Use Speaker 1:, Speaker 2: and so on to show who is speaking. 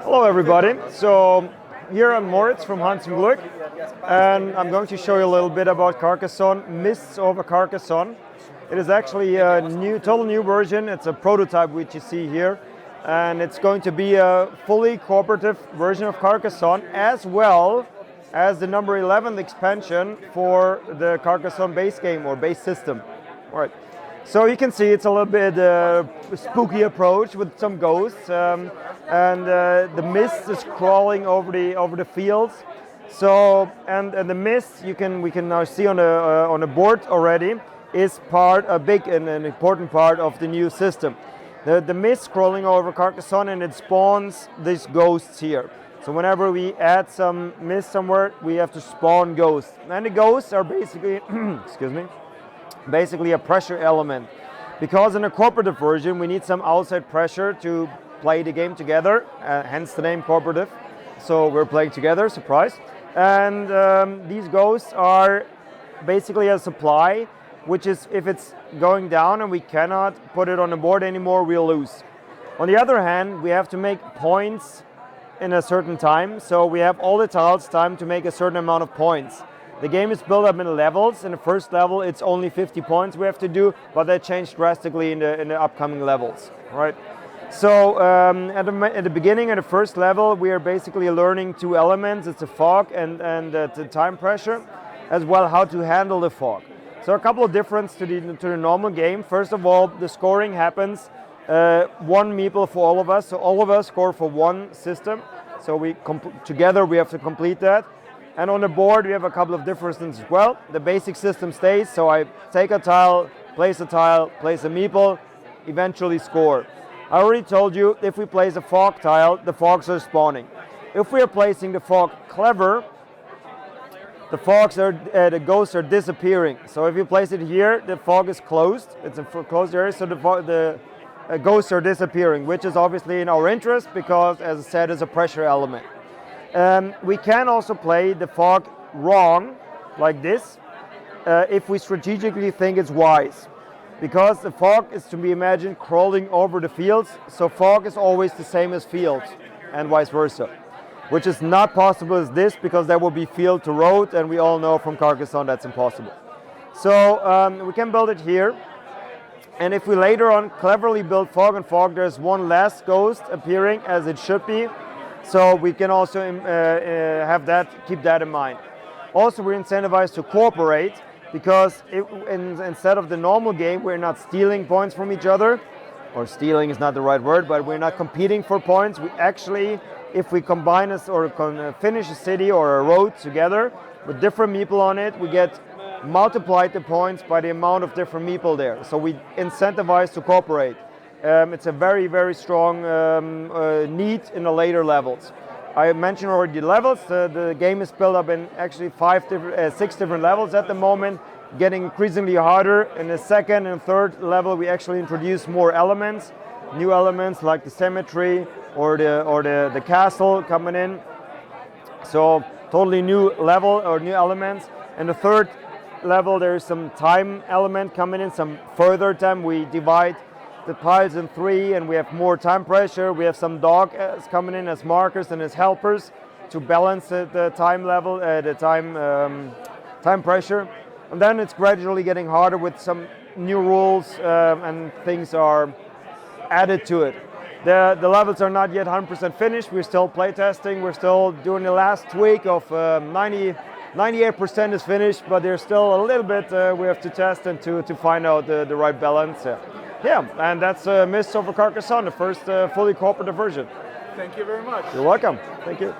Speaker 1: Hello everybody. So here I'm Moritz from Hans and Glück, and I'm going to show you a little bit about Carcassonne, Mists over Carcassonne. It is actually a total new version. It's a prototype which you see here, and it's going to be a fully cooperative version of Carcassonne, as well as the number 11th expansion for the Carcassonne base game or base system. All right. So you can see it's a little bit spooky approach with some ghosts, and the mist is crawling over the fields. So and the mist we can now see on the board already is a big and an important part of the new system. The mist crawling over Carcassonne, and it spawns these ghosts here. So whenever we add some mist somewhere, we have to spawn ghosts, and the ghosts are basically excuse me. Basically a pressure element, because in a cooperative version we need some outside pressure to play the game together, hence the name cooperative. So we're playing together, surprise. And these ghosts are basically a supply, which is, if it's going down and we cannot put it on the board anymore, we'll lose. On the other hand, we have to make points in a certain time, so we have all the tiles time to make a certain amount of points. The game is built up in levels. In the first level, it's only 50 points we have to do, but that changed drastically in the upcoming levels, right? So at the beginning of the first level, we are basically learning two elements. It's the fog and the time pressure, as well how to handle the fog. So a couple of differences to the normal game. First of all, the scoring happens one meeple for all of us. So all of us score for one system. So together we have to complete that. And on the board, we have a couple of differences as well. The basic system stays, so I take a tile, place a meeple, eventually score. I already told you, if we place a fog tile, the fogs are spawning. If we are placing the fog clever, the ghosts are disappearing. So if you place it here, the fog is closed. It's a closed area, so the ghosts are disappearing, which is obviously in our interest because, as I said, it's a pressure element. We can also play the fog wrong, like this, if we strategically think it's wise. Because the fog is to be imagined crawling over the fields, so fog is always the same as fields, and vice versa. Which is not possible as this, because there will be field to road, and we all know from Carcassonne that's impossible. So we can build it here. And if we later on cleverly build fog and fog, there's one less ghost appearing, as it should be. So we can also keep that in mind. Also, we're incentivized to cooperate, because instead of the normal game, we're not stealing points from each other, or stealing is not the right word, but we're not competing for points. We actually, if we combine finish a city or a road together with different meeple on it, we get multiplied the points by the amount of different meeple there. So we incentivize to cooperate. It's a very, very strong need in the later levels. I mentioned already the levels. The game is built up in actually 6 different levels at the moment, getting increasingly harder. In the second and third level, we actually introduce more elements, new elements like the cemetery or the castle coming in. So totally new level or new elements. In the third level, there is some time element coming in, some further time. We divide the tiles in 3, and we have more time pressure. We have some dogs coming in as markers and as helpers to balance the time level, the time pressure. And then it's gradually getting harder with some new rules, and things are added to it. The levels are not yet 100% finished. We're still playtesting. We're still doing the last tweak of 98% is finished, but there's still a little bit we have to test and to find out the right balance. Yeah, and that's Mists over Carcassonne, the first fully cooperative version.
Speaker 2: Thank you very much.
Speaker 1: You're welcome. Thank you.